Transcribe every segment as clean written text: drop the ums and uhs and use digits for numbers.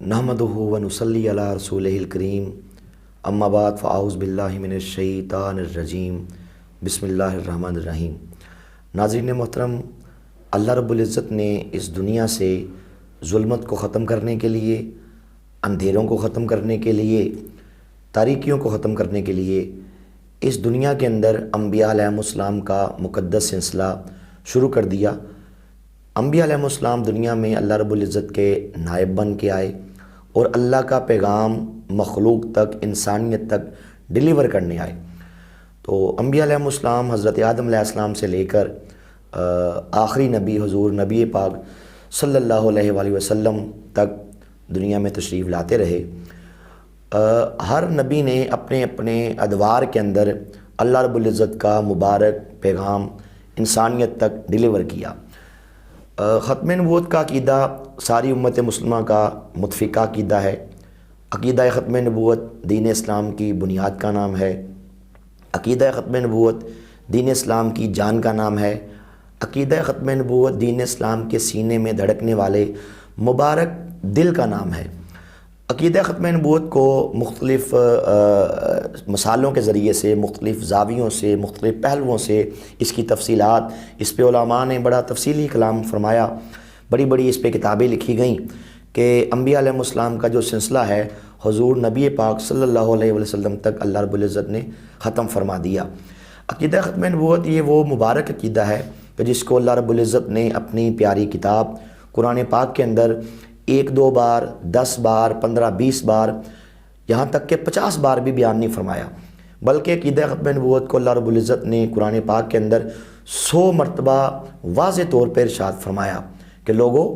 नहमदुहु व नुसल्ली अला रसूलिहिल करीम अम्मा बाद फ़अऊज़ु बिल्लाहि मिनश शैतानिर रजीम बिस्मिल्लाहिर रहमानिर रहीम। नाज़रीन मोहतरम, अल्लाह रब्बुल इज़्ज़त ने इस दुनिया से ज़ुल्मत को ख़त्म करने के लिए, अंधेरों को ख़त्म करने के लिए, तारीकियों को ख़त्म करने के लिए इस दुनिया के अंदर अंबिया अलैहिमुस्सलाम का मुक़द्दस सिलसिला शुरू कर दिया। अंबिया अलैहिमुस्सलाम दुनिया में अल्लाह रब्बुल इज़्ज़त के नायब बन के आए और अल्लाह का पैगाम मखलूक तक, इंसानियत तक डिलीवर करने आए। तो अंबिया अलैहिमुस्सलाम हज़रत आदम अलैहिस्सलाम से लेकर आखिरी नबी हुज़ूर नबी पाक सल्लल्लाहु अलैहि वसल्लम तक दुनिया में तशरीफ़ लाते रहे। हर नबी ने अपने अपने अदवार के अंदर अल्लाह रब्बुल इज़्ज़त का मुबारक पैगाम इंसानियत तक डिलीवर किया। ख़त्म नबूवत का अक़ीदा सारी उम्मत मुस्लिमा का मुत्फ़िक़ा अक़ीदा है। अक़ीदा ख़त्म नबूवत दीन इस्लाम की बुनियाद का नाम है। अक़ीदा ख़त्म नबूवत दीन इस्लाम की जान का नाम है। अक़ीदा ख़त्म नबूवत दीन इस्लाम के सीने में धड़कने वाले मुबारक दिल का नाम है। अक़ीदा ख़त्म नबूवत को मुख्तलिफ़ मसालों के ज़रिए से, मुख्तलिफ़ ज़ावियों से, मुख्तलिफ़ पहलुओं से इसकी तफसीलात, इस पे उलमा ने बड़ा तफसीली कलाम फरमाया। बड़ी बड़ी इस पे किताबें लिखी गईं कि अंबिया अलैहिमुस्सलाम का जो सिलसिला है हुज़ूर नबी पाक सल्लल्लाहु अलैहि वसल्लम तक अल्लाह रब्बुल इज़्ज़त ने ख़त्म फरमा दिया। अक़ीदा ख़त्म नबूवत ये वो मुबारक अक़ीदा है कि जिसको अल्लाह रब्बुल इज़्ज़त ने अपनी प्यारी किताब कुरान पाक के अंदर 1-2 बार, 10 बार, 15-20 बार, यहाँ तक कि 50 बार भी बयान नहीं फरमाया, बल्कि अक़ीदा ख़त्म नबूवत को अल्लाह रब्बुल इज़्ज़त ने कुरान पाक के अंदर 100 मरतबा वाज़े तौर पर इरशाद फरमाया कि लोगों,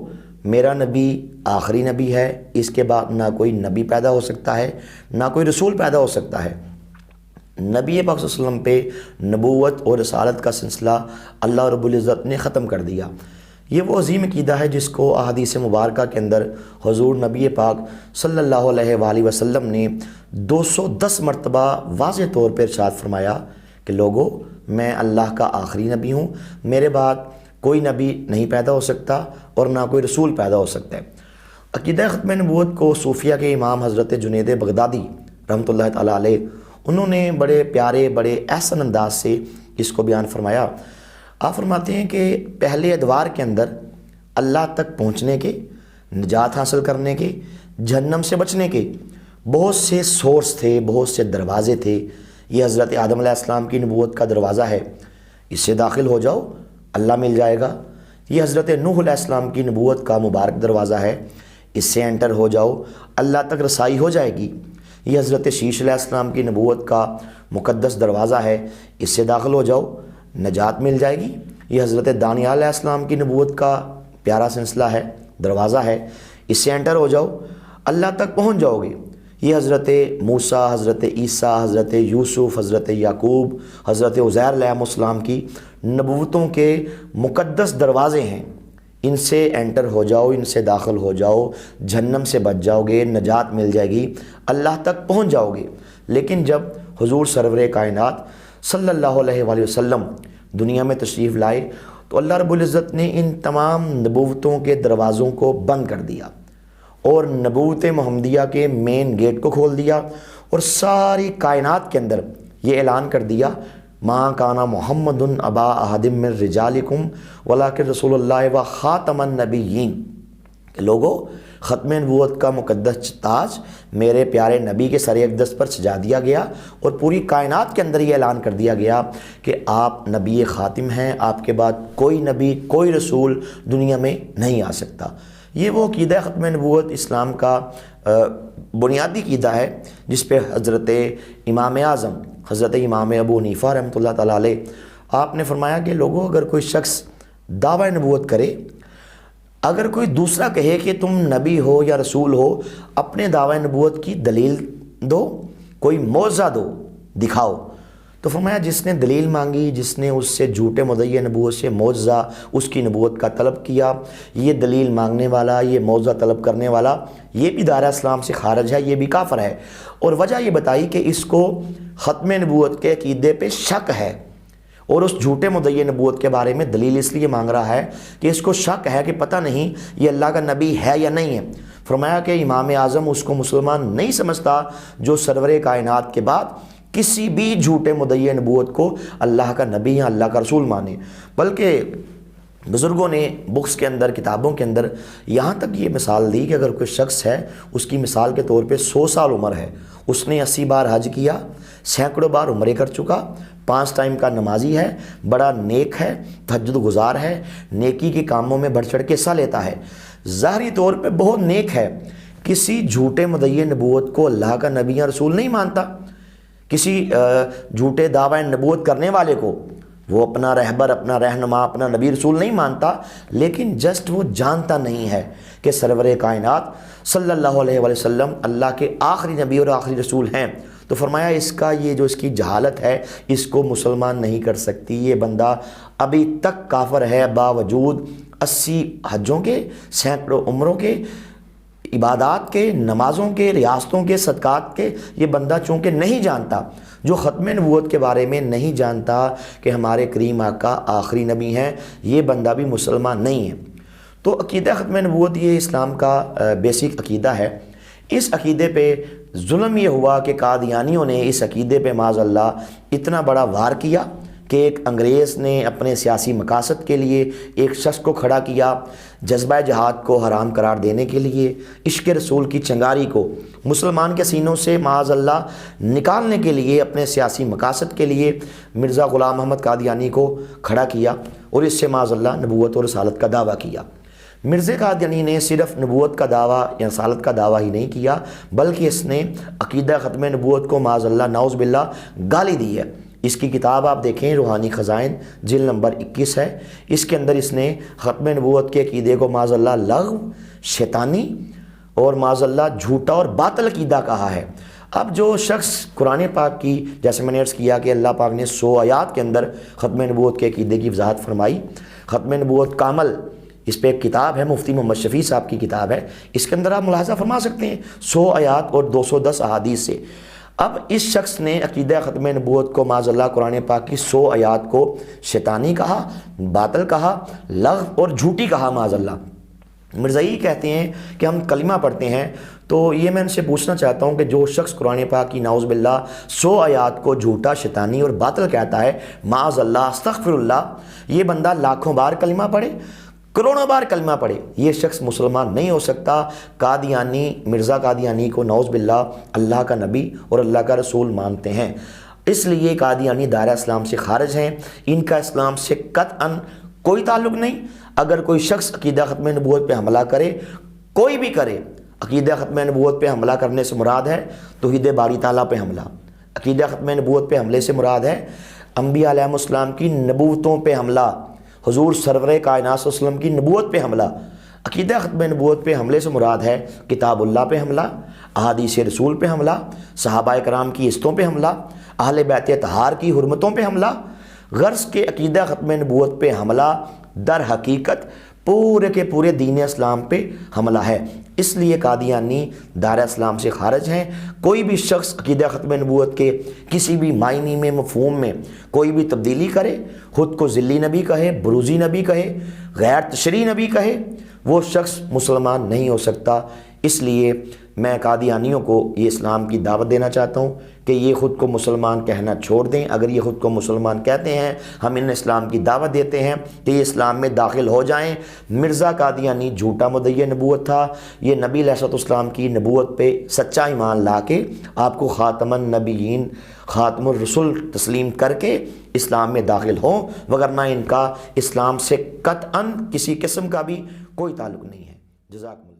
मेरा नबी आखिरी नबी है, इसके बाद ना कोई नबी पैदा हो सकता है, ना कोई रसूल पैदा हो सकता है। नबी पाक सल्लल्लाहु अलैहि वसल्लम पे नबूवत और रसालत का सिलसिला अल्लाह रब्बुल इज़्ज़त ने ख़त्म कर दिया। ये वो अज़ीम अक़ीदा है जिसको अहादीस मुबारका के अंदर हुज़ूर नबी पाक सल्लल्लाहु अलैहि वसल्लम ने 210 मरतबा वाज़े तौर पर इरशाद फरमाया कि लोगों, मैं अल्लाह का आखिरी नबी हूँ, मेरे बाद कोई नबी नहीं पैदा हो सकता और ना कोई रसूल पैदा हो सकता है। अक़ीदा ख़त्म नबूवत को सूफिया के इमाम हज़रत जुनैद बगदादी रहमतुल्लाह तआला अलैह, उन्होंने बड़े प्यारे, बड़े एहसन अंदाज से इसको बयान फरमाया। आप फरमाते हैं कि पहले अदवार के अंदर अल्लाह तक पहुँचने के, निजात हासिल करने के, जहन्नम से बचने के बहुत से सोर्स थे, बहुत से दरवाज़े थे। ये हज़रत आदम अलैहिस्सलाम की नबूवत का दरवाज़ा है, इससे दाखिल हो जाओ अल्लाह मिल जाएगा। ये हज़रत नूह अलैहिस्सलाम की नबूवत का मुबारक दरवाज़ा है, इससे एंटर हो जाओ अल्लाह तक रसाई हो जाएगी। ये हज़रत शीश अलैहिस्सलाम की नबूवत का मुक़द्दस दरवाज़ा है, इससे दाखिल हो जाओ नजात मिल जाएगी। ये हज़रत दानियाल अलैहिस्सलाम की नबूवत का प्यारा सिलसिला है, दरवाज़ा है, इससे एंटर हो जाओ अल्लाह तक पहुँच जाओगे। ये हज़रत मूसा, हज़रत ईसा, हज़रत यूसुफ़, हज़रत याकूब, हज़रत उज़ैर अलैहिस्सलाम की नबूवतों के मुक़द्दस दरवाज़े हैं, इनसे एंटर हो जाओ, इनसे दाखिल हो जाओ, जहन्नम से बच जाओगे, नजात मिल जाएगी, अल्लाह तक पहुँच जाओगे। लेकिन जब हुज़ूर सरवरे कायनात सल्लल्लाहु अलैहि वसल्लम दुनिया में तशरीफ़ लाए तो अल्लाह रब्बुल इज़्ज़त ने इन तमाम नबूवतों के दरवाज़ों को बंद कर दिया और नबूवत मुहम्मदिया के मेन गेट को खोल दिया और सारी कायनात के अंदर ये ऐलान कर दिया, मा काना मुहम्मदुन अबा अहदिम मिन रिजालिकुम वलाकिन रसूलुल्लाह व ख़ातमन नबिय्यीन, कि लोगों, ख़त्म नबूवत का मुक़द्दस ताज मेरे प्यारे नबी के सर अक़दस पर सजा दिया गया और पूरी कायनात के अंदर ये ऐलान कर दिया गया कि आप नबी ख़ातिम हैं, आपके बाद कोई नबी, कोई रसूल दुनिया में नहीं आ सकता। ये वो अक़ीदा ख़त्म नबूवत इस्लाम का बुनियादी अक़ीदा है जिस पे हज़रत इमाम आज़म हज़रत इमाम अबू हनीफ़ा रहमतुल्लाह तआला अलैह आपने फरमाया कि लोगों, अगर कोई शख्स दावा नबूवत करे, अगर कोई दूसरा कहे कि तुम नबी हो या रसूल हो, अपने दावा नबूवत की दलील दो, कोई मौज़ा दो, दिखाओ। तो फरमाया जिसने दलील मांगी, जिसने उससे झूठे मुद्दई नबूवत से मौज़ा उसकी नबूवत का तलब किया, ये दलील मांगने वाला, ये मौज़ा तलब करने वाला, ये भी दायरा इस्लाम से खारिज है, ये भी काफ़िर है। और वजह ये बताई कि इसको ख़त्म नबूवत के अक़ीदे पे शक है और उस झूठे मुद्दई नबूवत के बारे में दलील इसलिए मांग रहा है कि इसको शक है कि पता नहीं ये अल्लाह का नबी है या नहीं है। فرمایا کہ امام اعظم اس کو مسلمان نہیں سمجھتا جو سرور کائنات کے بعد کسی بھی جھوٹے مدعی نبوت کو اللہ کا نبی یا اللہ کا رسول مانے، بلکہ بزرگوں نے بکس کے اندر، کتابوں کے اندر یہاں تک یہ مثال دی کہ اگر کوئی شخص ہے، اس کی مثال کے طور پہ 100 سال عمر ہے، اس نے 80 بار حج کیا، سینکڑوں بار عمرے کر چکا، 5 ٹائم کا نمازی ہے، بڑا نیک ہے، تہجد گزار ہے، نیکی کے کاموں میں بڑھ چڑھ کے حصہ لیتا ہے، ظاہری طور پہ بہت نیک ہے، کسی جھوٹے مدعی نبوت کو اللہ کا نبی یا رسول نہیں مانتا، کسی جھوٹے دعوی نبوت کرنے والے کو وہ اپنا رہبر، اپنا رہنما، اپنا نبی رسول نہیں مانتا، لیکن جسٹ وہ جانتا نہیں ہے کہ سرور کائنات صلی اللہ علیہ وآلہ وسلم اللہ کے آخری نبی اور آخری رسول ہیں، تو فرمایا اس کا یہ جو اس کی جہالت ہے اس کو مسلمان نہیں کر سکتی، یہ بندہ ابھی تک کافر ہے، باوجود 80 حجوں کے، سینکڑوں عمروں کے، عبادات کے، نمازوں کے، ریاستوں کے، صدقات کے، یہ بندہ چونکہ نہیں جانتا، جو ختم نبوت کے بارے میں نہیں جانتا کہ ہمارے کریم آقا آخری نبی ہیں، یہ بندہ بھی مسلمان نہیں ہے۔ تو عقیدہ ختم نبوت یہ اسلام کا بیسک عقیدہ ہے۔ اس عقیدے پہ ظلم یہ ہوا کہ قادیانیوں نے اس عقیدے پہ معاذ اللہ اتنا بڑا وار کیا کہ ایک انگریز نے اپنے سیاسی مقاصد کے لیے ایک شخص کو کھڑا کیا، جذبہ جہاد کو حرام قرار دینے کے لیے، عشق رسول کی چنگاری کو مسلمان کے سینوں سے معاذ اللہ نکالنے کے لیے، اپنے سیاسی مقاصد کے لیے مرزا غلام محمد قادیانی کو کھڑا کیا اور اس سے معاذ اللہ نبوت اور رسالت کا دعویٰ کیا۔ مرزا قادیانی نے صرف نبوت کا دعویٰ یا رسالت کا دعویٰ ہی نہیں کیا، بلکہ اس نے عقیدہ ختم نبوت کو معاذ اللہ نعوذ باللہ گالی دی ہے۔ اس کی کتاب آپ دیکھیں، روحانی خزائن، جلد نمبر 21 ہے، اس کے اندر اس نے ختم نبوت کے عقیدے کو معاذ اللہ لغو، شیطانی اور معاذ اللہ جھوٹا اور باطل عقیدہ کہا ہے۔ اب جو شخص قرآن پاک کی، جیسے میں نے عرض کیا کہ اللہ پاک نے 100 آیات کے اندر ختم نبوت کے عقیدے کی وضاحت فرمائی، ختم نبوت کا عمل، اس پہ ایک کتاب ہے، مفتی محمد شفیع صاحب کی کتاب ہے، اس کے اندر آپ ملاحظہ فرما سکتے ہیں 100 آیات اور 210 احادیث سے۔ اب اس شخص نے عقیدہ ختم نبوت کو معاذ اللہ قرآن پاک کی 100 آیات کو شیطانی کہا، باطل کہا، لغو اور جھوٹی کہا معاذ اللہ۔ مرزائی کہتے ہیں کہ ہم کلمہ پڑھتے ہیں، تو یہ میں ان سے پوچھنا چاہتا ہوں کہ جو شخص قرآن پاک کی نعوذ باللہ 100 آیات کو جھوٹا، شیطانی اور باطل کہتا ہے، معاذ اللہ، استغفر اللہ، یہ بندہ لاکھوں بار کلمہ پڑھے، کروڑوں بار کلمہ پڑھے، یہ شخص مسلمان نہیں ہو سکتا۔ قادیانی، مرزا قادیانی کو نعوذ باللہ اللہ کا نبی اور اللہ کا رسول مانتے ہیں، اس لیے قادیانی دائرہ اسلام سے خارج ہیں، ان کا اسلام سے قطعاً کوئی تعلق نہیں۔ اگر کوئی شخص عقیدہ ختم نبوت پہ حملہ کرے، کوئی بھی کرے، عقیدہ ختم نبوت پہ حملہ کرنے سے مراد ہے توحید باری تعالیٰ پہ حملہ، عقیدہ ختم نبوت پہ حملے سے مراد ہے انبیاء علیہ السلام کی نبوتوں پہ حملہ، حضور سرور کائنات صلی اللہ علیہ وسلم کی نبوت پہ حملہ، عقیدہ ختم نبوت پہ حملے سے مراد ہے کتاب اللہ پہ حملہ، احادیث رسول پہ حملہ، صحابہ کرام کی عزتوں پہ حملہ، اہل بیت طہار کی حرمتوں پہ حملہ۔ غرض کے عقیدہ ختم نبوت پہ حملہ در حقیقت پورے کے پورے دین اسلام پہ حملہ ہے، اس لیے قادیانی دائرہ اسلام سے خارج ہیں۔ کوئی بھی شخص عقیدہ ختم نبوت کے کسی بھی معنی میں، مفہوم میں کوئی بھی تبدیلی کرے، خود کو ذلی نبی کہے، بروزی نبی کہے، غیر تشریعی نبی کہے، وہ شخص مسلمان نہیں ہو سکتا۔ اس لیے میں قادیانیوں کو یہ اسلام کی دعوت دینا چاہتا ہوں کہ یہ خود کو مسلمان کہنا چھوڑ دیں۔ اگر یہ خود کو مسلمان کہتے ہیں، ہم ان اسلام کی دعوت دیتے ہیں کہ یہ اسلام میں داخل ہو جائیں۔ مرزا قادیانی جھوٹا مدعی نبوت تھا، یہ نبی علیہ السلام کی نبوت پہ سچا ایمان لا کے آپ کو خاتم النبیین، خاتم الرسل تسلیم کر کے اسلام میں داخل ہوں، وگرنہ ان کا اسلام سے قطعاً کسی قسم کا بھی کوئی تعلق نہیں ہے۔ جزاکم اللہ۔